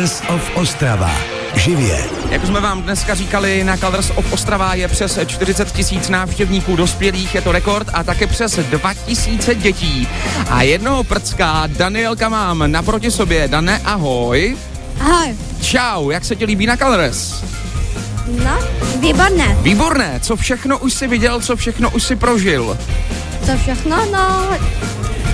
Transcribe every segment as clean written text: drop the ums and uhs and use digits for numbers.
Colors of Ostrava. Živě. Jak jsme vám dneska říkali, na Colors of Ostrava je přes 40 000 návštěvníků dospělých, je to rekord, a také přes 2000 dětí. A jednoho prcka Danielka mám naproti sobě. Dane, ahoj. Ahoj. Čau, jak se ti líbí na Colors? No, výborné. Výborné, co všechno už jsi viděl, co všechno už jsi prožil? To všechno, no,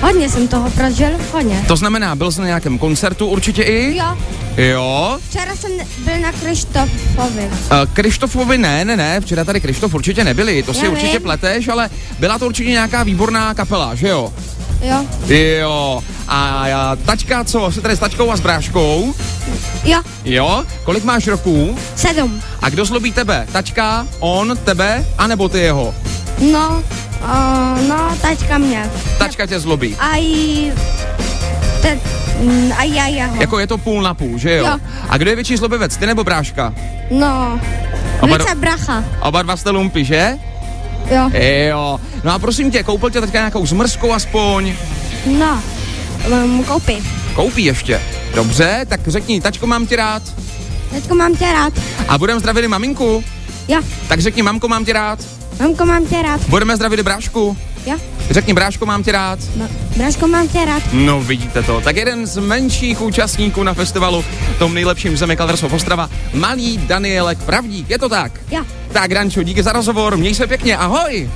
hodně jsem toho prožil, hodně. To znamená, byl jsi na nějakém koncertu určitě i? Jo. Jo? Včera jsem byl na Krištofovi. Krištofovi ne, včera tady Krištof určitě nebyli, to si určitě pleteš, ale byla to určitě nějaká výborná kapela, že jo? Jo. Jo. A tačka, co? Jsi tady s tačkou a s bráškou? Jo. Jo? Kolik máš roků? 7. A kdo zlobí tebe? Tačka, on, tebe, anebo ty jeho? No, tačka mě. Tačka tě zlobí. A já jeho. Jako je to půl na půl, že jo? Jo. A kdo je větší zlobivec, ty nebo bráška? No, více bracha. Oba dva jste lumpy, že? Jo. Jo. No a prosím tě, koupil tě teďka nějakou zmrzku aspoň? No, koupí. Koupí ještě. Dobře, tak řekni, tačko, mám tě rád. Tačko, mám tě rád. A budeme zdravit i maminku? Jo. Tak řekni, mamko, mám tě rád. Mamko, mám tě rád. Budeme zdravit i brášku? Jo. Řekni, bráško, mám tě rád. Bráško, mám tě rád. No, vidíte to. Tak jeden z menších účastníků na festivalu, tom nejlepším v zemi Colors of Ostrava, malý Danielek Pravdík, je to tak? Jo. Tak, Dančo, díky za rozhovor, měj se pěkně, ahoj.